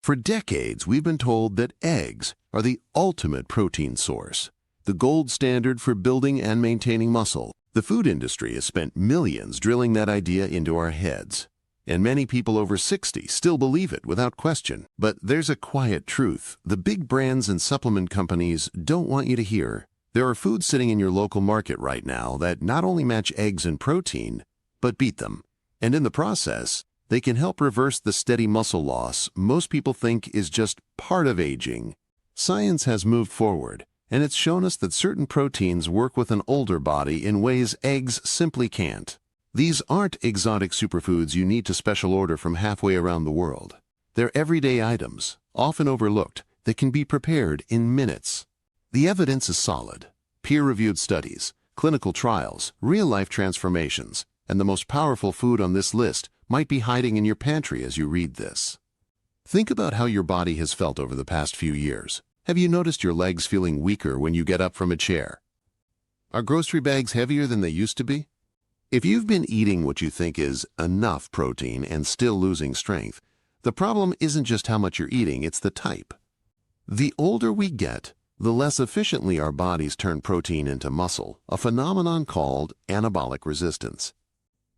For decades, we've been told that eggs are the ultimate protein source, the gold standard for building and maintaining muscle. The food industry has spent millions drilling that idea into our heads, and many people over 60 still believe it without question. But there's a quiet truth the big brands and supplement companies don't want you to hear. There are foods sitting in your local market right now that not only match eggs in protein, but beat them. And in the process, they can help reverse the steady muscle loss most people think is just part of aging. Science has moved forward, and it's shown us that certain proteins work with an older body in ways eggs simply can't. These aren't exotic superfoods you need to special order from halfway around the world. They're everyday items, often overlooked, that can be prepared in minutes. The evidence is solid. Peer-reviewed studies, clinical trials, real-life transformations, and the most powerful food on this list might be hiding in your pantry as you read this. Think about how your body has felt over the past few years. Have you noticed your legs feeling weaker when you get up from a chair? Are grocery bags heavier than they used to be? If you've been eating what you think is enough protein and still losing strength, the problem isn't just how much you're eating, it's the type. The older we get, the less efficiently our bodies turn protein into muscle, a phenomenon called anabolic resistance.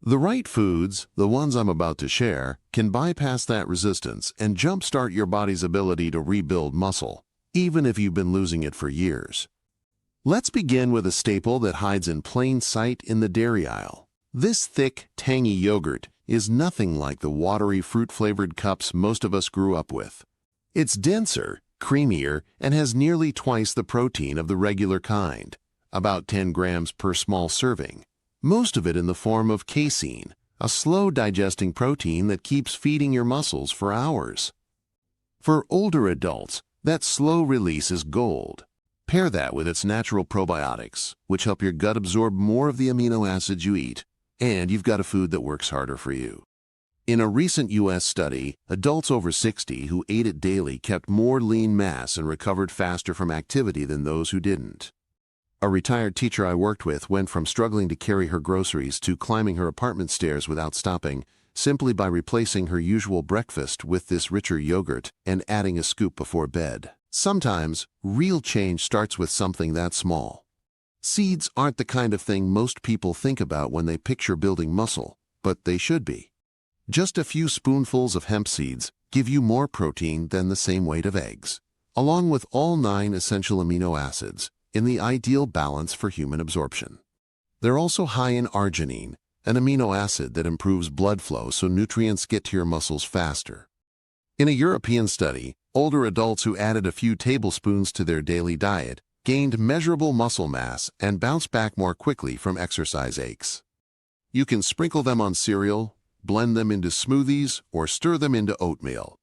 The right foods, the ones I'm about to share, can bypass that resistance and jumpstart your body's ability to rebuild muscle, even if you've been losing it for years. Let's begin with a staple that hides in plain sight in the dairy aisle. This thick, tangy yogurt is nothing like the watery, fruit-flavored cups most of us grew up with. It's denser, creamier, and has nearly twice the protein of the regular kind, about 10 grams per small serving. Most of it in the form of casein, a slow-digesting protein that keeps feeding your muscles for hours. For older adults, that slow release is gold. Pair that with its natural probiotics, which help your gut absorb more of the amino acids you eat, and you've got a food that works harder for you. In a recent U.S. study, adults over 60 who ate it daily kept more lean mass and recovered faster from activity than those who didn't. A retired teacher I worked with went from struggling to carry her groceries to climbing her apartment stairs without stopping, simply by replacing her usual breakfast with this richer yogurt and adding a scoop before bed. Sometimes, real change starts with something that small. Seeds aren't the kind of thing most people think about when they picture building muscle, but they should be. Just a few spoonfuls of hemp seeds give you more protein than the same weight of eggs, along with all 9 essential amino acids, in the ideal balance for human absorption. They're also high in arginine, an amino acid that improves blood flow so nutrients get to your muscles faster. In a European study, older adults who added a few tablespoons to their daily diet gained measurable muscle mass and bounced back more quickly from exercise aches. You can sprinkle them on cereal, blend them into smoothies, or stir them into oatmeal.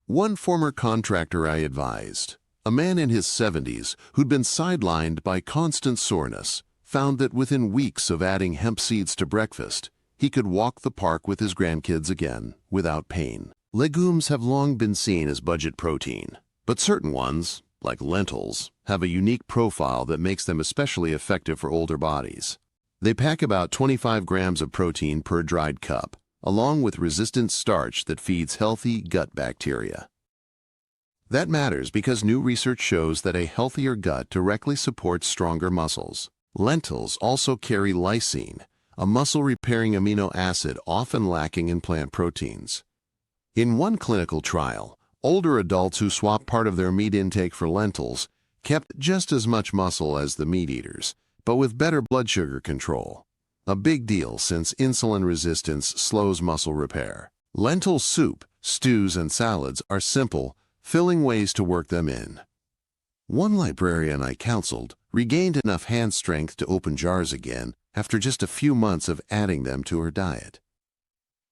One former contractor I advised, a man in his 70s who'd been sidelined by constant soreness, found that within weeks of adding hemp seeds to breakfast, he could walk the park with his grandkids again without pain. Legumes have long been seen as budget protein, but certain ones, like lentils, have a unique profile that makes them especially effective for older bodies. They pack about 25 grams of protein per dried cup, along with resistant starch that feeds healthy gut bacteria. That matters because new research shows that a healthier gut directly supports stronger muscles. Lentils also carry lysine, a muscle-repairing amino acid often lacking in plant proteins. In one clinical trial, older adults who swapped part of their meat intake for lentils kept just as much muscle as the meat eaters, but with better blood sugar control. A big deal since insulin resistance slows muscle repair. Lentil soup, stews, and salads are simple, filling ways to work them in. One librarian I counseled regained enough hand strength to open jars again after just a few months of adding them to her diet.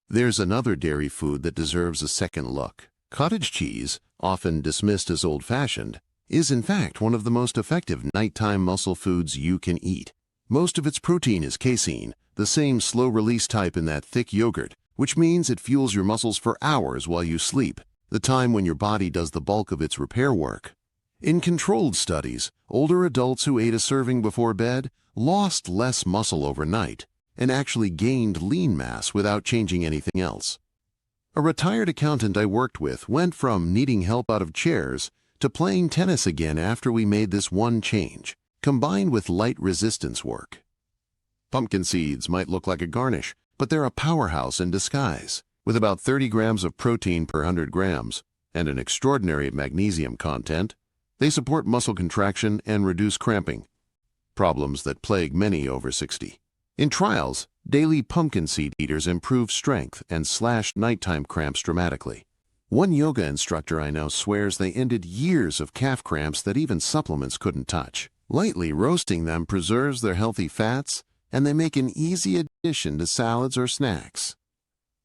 There's another dairy food that deserves a second look. Cottage cheese, often dismissed as old-fashioned, is in fact one of the most effective nighttime muscle foods you can eat. Most of its protein is casein, the same slow-release type in that thick yogurt, which means it fuels your muscles for hours while you sleep, the time when your body does the bulk of its repair work. In controlled studies, older adults who ate a serving before bed lost less muscle overnight and actually gained lean mass without changing anything else. A retired accountant I worked with went from needing help out of chairs to playing tennis again after we made this one change, combined with light resistance work. Pumpkin seeds might look like a garnish, but they're a powerhouse in disguise. With about 30 grams of protein per 100 grams and an extraordinary magnesium content, they support muscle contraction and reduce cramping, problems that plague many over 60. In trials, daily pumpkin seed eaters improved strength and slashed nighttime cramps dramatically. One yoga instructor I know swears they ended years of calf cramps that even supplements couldn't touch. Lightly roasting them preserves their healthy fats, and they make an easy addition to salads or snacks.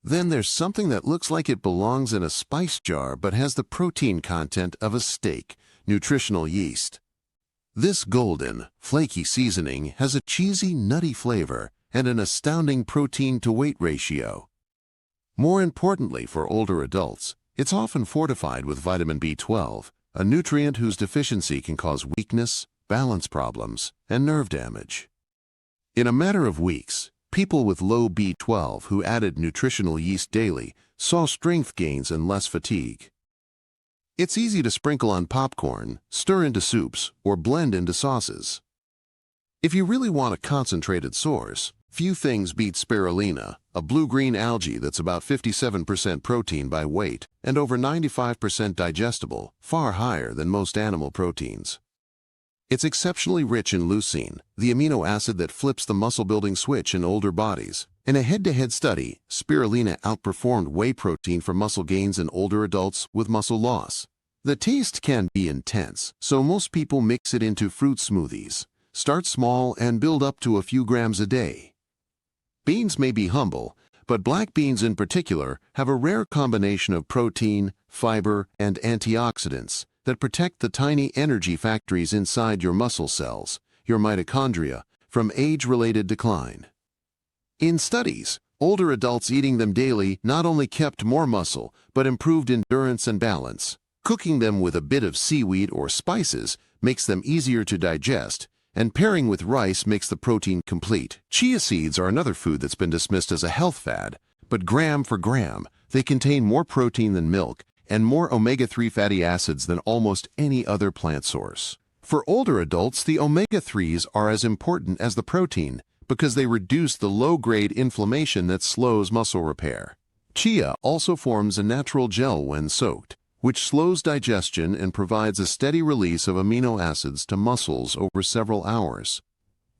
Then there's something that looks like it belongs in a spice jar but has the protein content of a steak, nutritional yeast. This golden, flaky seasoning has a cheesy, nutty flavor and an astounding protein-to-weight ratio. More importantly for older adults, it's often fortified with vitamin B12, a nutrient whose deficiency can cause weakness, balance problems, and nerve damage. In a matter of weeks, people with low B12 who added nutritional yeast daily saw strength gains and less fatigue. It's easy to sprinkle on popcorn, stir into soups, or blend into sauces. If you really want a concentrated source, few things beat spirulina, a blue-green algae that's about 57% protein by weight and over 95% digestible, far higher than most animal proteins. It's exceptionally rich in leucine, the amino acid that flips the muscle-building switch in older bodies. In a head-to-head study, spirulina outperformed whey protein for muscle gains in older adults with muscle loss. The taste can be intense, so most people mix it into fruit smoothies. Start small and build up to a few grams a day. Beans may be humble, but black beans in particular have a rare combination of protein, fiber, and antioxidants that protect the tiny energy factories inside your muscle cells, your mitochondria, from age-related decline. In studies, older adults eating them daily not only kept more muscle, but improved endurance and balance. Cooking them with a bit of seaweed or spices makes them easier to digest, and pairing with rice makes the protein complete. Chia seeds are another food that's been dismissed as a health fad, but gram for gram, they contain more protein than milk and more omega-3 fatty acids than almost any other plant source. For older adults, the omega-3s are as important as the protein because they reduce the low-grade inflammation that slows muscle repair. Chia also forms a natural gel when soaked, which slows digestion and provides a steady release of amino acids to muscles over several hours.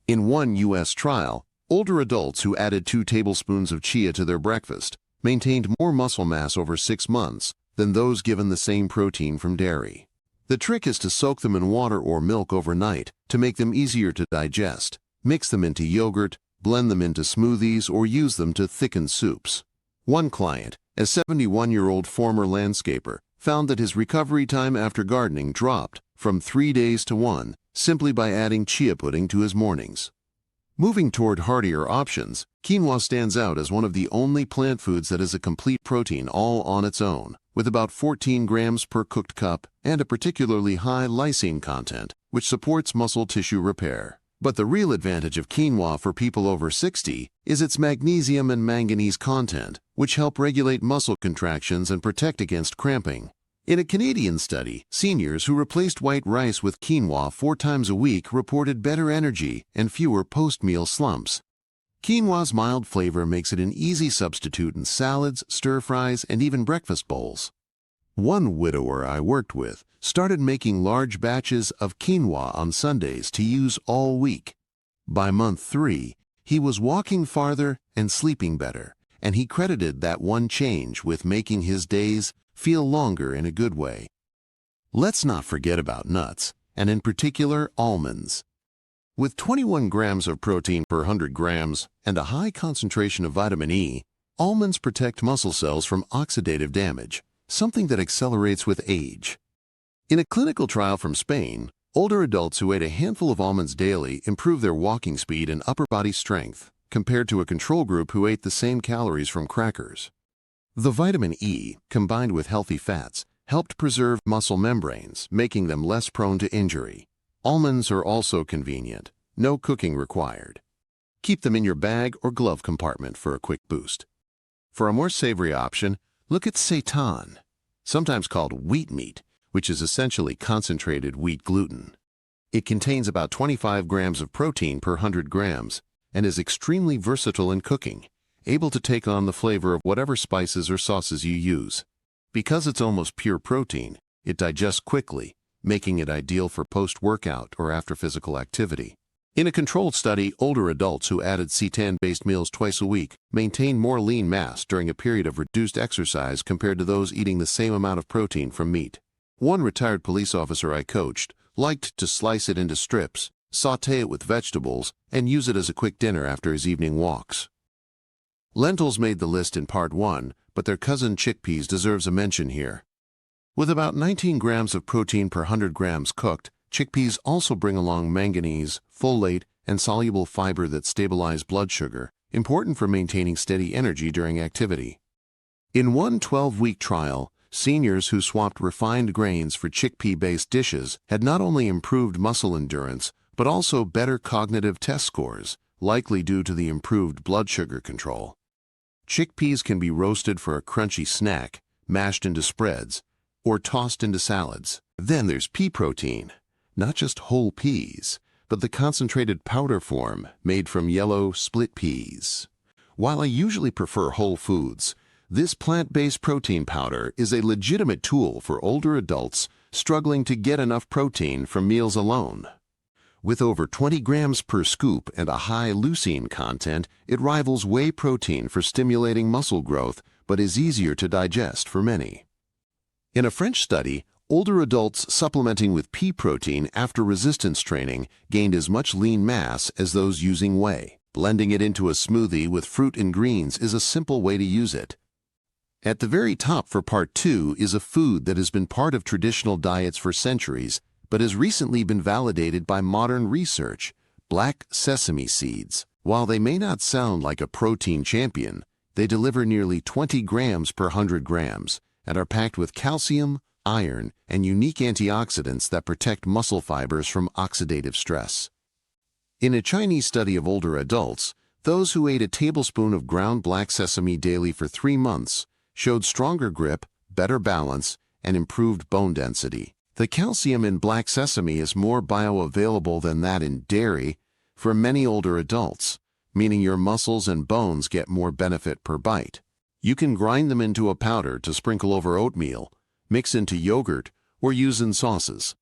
In one U.S. trial, older adults who added 2 tablespoons of chia to their breakfast maintained more muscle mass over 6 months than those given the same protein from dairy. The trick is to soak them in water or milk overnight to make them easier to digest. Mix them into yogurt, blend them into smoothies, or use them to thicken soups. One client, a 71-year-old former landscaper, found that his recovery time after gardening dropped from 3 days to 1 simply by adding chia pudding to his mornings. Moving toward heartier options, quinoa stands out as one of the only plant foods that is a complete protein all on its own, with about 14 grams per cooked cup and a particularly high lysine content, which supports muscle tissue repair. But the real advantage of quinoa for people over 60 is its magnesium and manganese content, which help regulate muscle contractions and protect against cramping. In a Canadian study, seniors who replaced white rice with quinoa 4 times a week reported better energy and fewer post-meal slumps. Quinoa's mild flavor makes it an easy substitute in salads, stir-fries, and even breakfast bowls. One widower I worked with started making large batches of quinoa on Sundays to use all week. By month 3, he was walking farther and sleeping better, and he credited that one change with making his days feel longer in a good way. Let's not forget about nuts, and in particular almonds. With 21 grams of protein per 100 grams and a high concentration of vitamin E, almonds protect muscle cells from oxidative damage, something that accelerates with age. In a clinical trial from Spain, older adults who ate a handful of almonds daily improved their walking speed and upper body strength compared to a control group who ate the same calories from crackers. The vitamin E, combined with healthy fats, helped preserve muscle membranes, making them less prone to injury. Almonds are also convenient, no cooking required. Keep them in your bag or glove compartment for a quick boost. For a more savory option, Look at seitan, sometimes called wheat meat, which is essentially concentrated wheat gluten. It contains about 25 grams of protein per 100 grams and is extremely versatile in cooking, able to take on the flavor of whatever spices or sauces you use. Because it's almost pure protein, it digests quickly, making it ideal for post-workout or after physical activity. In a controlled study, older adults who added seitan-based meals twice a week maintained more lean mass during a period of reduced exercise compared to those eating the same amount of protein from meat. One retired police officer I coached liked to slice it into strips, sauté it with vegetables, and use it as a quick dinner after his evening walks. Lentils made the list in part 1, but their cousin chickpeas deserves a mention here. With about 19 grams of protein per 100 grams cooked, chickpeas also bring along manganese, folate, and soluble fiber that stabilize blood sugar, important for maintaining steady energy during activity. In one 12-week trial, seniors who swapped refined grains for chickpea-based dishes had not only improved muscle endurance, but also better cognitive test scores, likely due to the improved blood sugar control. Chickpeas can be roasted for a crunchy snack, mashed into spreads, or tossed into salads. Then there's pea protein, not just whole peas, but the concentrated powder form made from yellow split peas. While I usually prefer whole foods, this plant-based protein powder is a legitimate tool for older adults struggling to get enough protein from meals alone. With over 20 grams per scoop and a high leucine content, it rivals whey protein for stimulating muscle growth, but is easier to digest for many. In a French study, older adults supplementing with pea protein after resistance training gained as much lean mass as those using whey. Blending it into a smoothie with fruit and greens is a simple way to use it. At the very top for part 2 is a food that has been part of traditional diets for centuries, but has recently been validated by modern research: black sesame seeds. While they may not sound like a protein champion, they deliver nearly 20 grams per 100 grams and are packed with calcium, iron, and unique antioxidants that protect muscle fibers from oxidative stress. In a Chinese study of older adults, those who ate a tablespoon of ground black sesame daily for 3 months showed stronger grip, better balance, and improved bone density. The calcium in black sesame is more bioavailable than that in dairy for many older adults, meaning your muscles and bones get more benefit per bite. You can grind them into a powder to sprinkle over oatmeal, mix into yogurt, or use in sauces.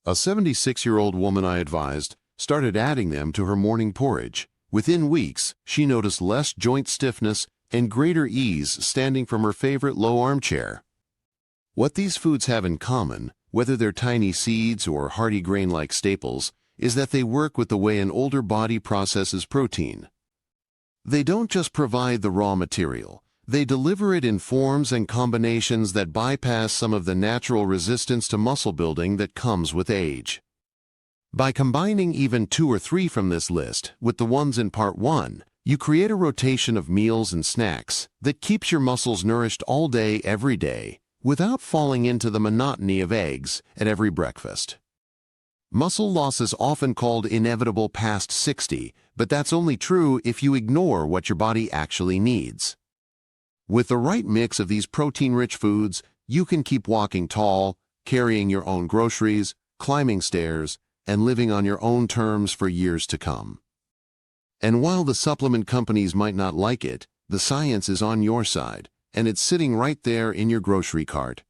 A 76-year-old woman I advised started adding them to her morning porridge. Within weeks, she noticed less joint stiffness and greater ease standing from her favorite low armchair. What these foods have in common, whether they're tiny seeds or hearty grain-like staples, is that they work with the way an older body processes protein. They don't just provide the raw material, they deliver it in forms and combinations that bypass some of the natural resistance to muscle building that comes with age. By combining even 2 or 3 from this list with the ones in part 1, you create a rotation of meals and snacks that keeps your muscles nourished all day, every day, without falling into the monotony of eggs at every breakfast. Muscle loss is often called inevitable past 60, but that's only true if you ignore what your body actually needs. With the right mix of these protein-rich foods, you can keep walking tall, carrying your own groceries, climbing stairs, and living on your own terms for years to come. And while the supplement companies might not like it, the science is on your side, and it's sitting right there in your grocery cart.